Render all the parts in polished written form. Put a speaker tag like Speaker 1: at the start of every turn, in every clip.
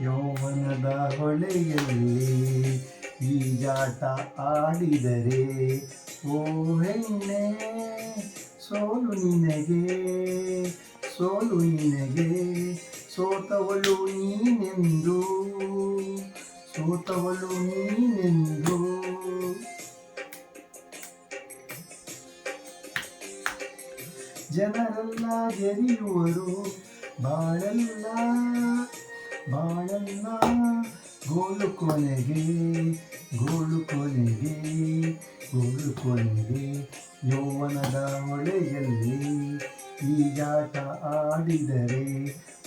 Speaker 1: ಯೌವನದ ಹೊಳೆಯಲ್ಲಿ ಈಜಾಟ ಆಡಿದರೆ ಓ ಹೆಣ್ಣೆ ಸೋಲು ನಿನಗೆ ಸೋಲು ನಿನಗೆ ಸೋತವಳು ನೀನೆಂದು ಸೋತವಳು ನೀನೆಂದು ಜನರೆಲ್ಲ ಜರಿಯುವರು ಬಾಳಲ್ಲ ಬಾಳಲ್ಲ ಗೋಳು ಕೊನೆಗೆ ಗೋಳು ಕೊನೆಗೆ ಗೋಳು ಕೊನೆಗೆ ಯೌವನದ ಹೊಳೆಯಲ್ಲಿ ಈಜಾಟ ಆಡಿದರೆ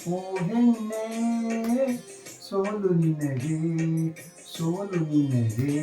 Speaker 1: ಓ ಹೆಣ್ಣೆ ಸೋಲು ನಿನಗೆ ಸೋಲು ನಿನಗೆ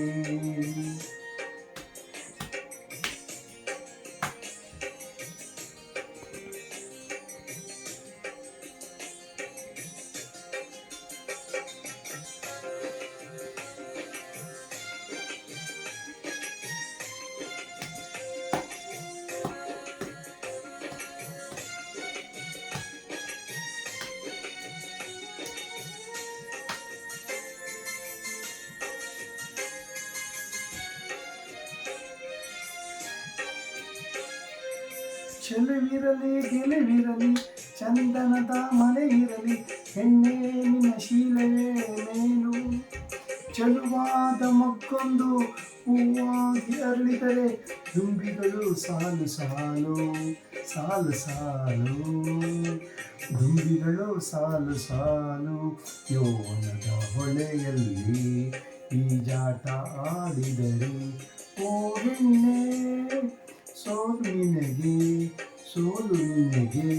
Speaker 1: ಚೆಲುವಿರಲಿ ಗೆಲುವಿರಲಿ ಚಂದನದ ಮನೆ ಇರಲಿ ಹೆಣ್ಣೆ ನಿನ್ನ ಶೀಲವೇ ಮೇಲು ಚೆಲುವಾದ ಮಗ್ಗೊಂದು ಹೂವಾಗಿ ಅರಳಿದರೆ ದುಂಬಿಗಳು ಸಾಲು ಸಾಲು ಸಾಲು ಸಾಲು ದುಂಬಿಗಳು ಸಾಲು ಸಾಲು ಯೌವನದ ಹೊಳೆಯಲ್ಲಿ ಈಜಾಟ ಆಡಿದರೆ ಓ ಹೆಣ್ಣೆ ಸೋಲು ನಿನಗೆ ಸೋಲು ನಿನಗೆ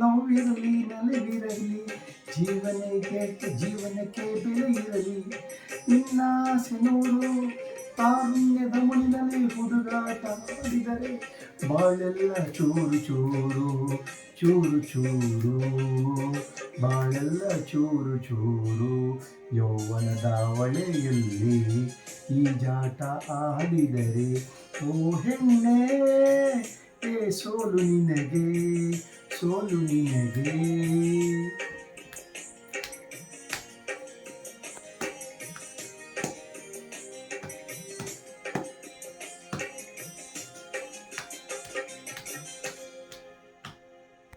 Speaker 1: ನೋವಿರಲಿ ನಲಿವಿರಲಿ ಜೀವನಕ್ಕೆ ಬೆಲೆ ಇರಲಿ ನಿನ್ನಾಸೆ ನೋಡು ತಾರುಣ್ಯದ ಮುನಿನಲ್ಲಿ ಹುಡುಗಾಟ ಆಡಿದರೆ ಬಾಳೆಲ್ಲ ಚೂರು ಚೂರು ಚೂರು ಚೂರು ಬಾಳೆಲ್ಲ ಚೂರು ಚೂರು ಯೌವನದ ಹೊಳೆಯಲ್ಲಿ ಈಜಾಟ ಆಡಿದರೆ ಓ ಹೆಣ್ಣೆ ಸೋಲು ನಿನಗೆ ಸೋಲು ನಿನಗೆ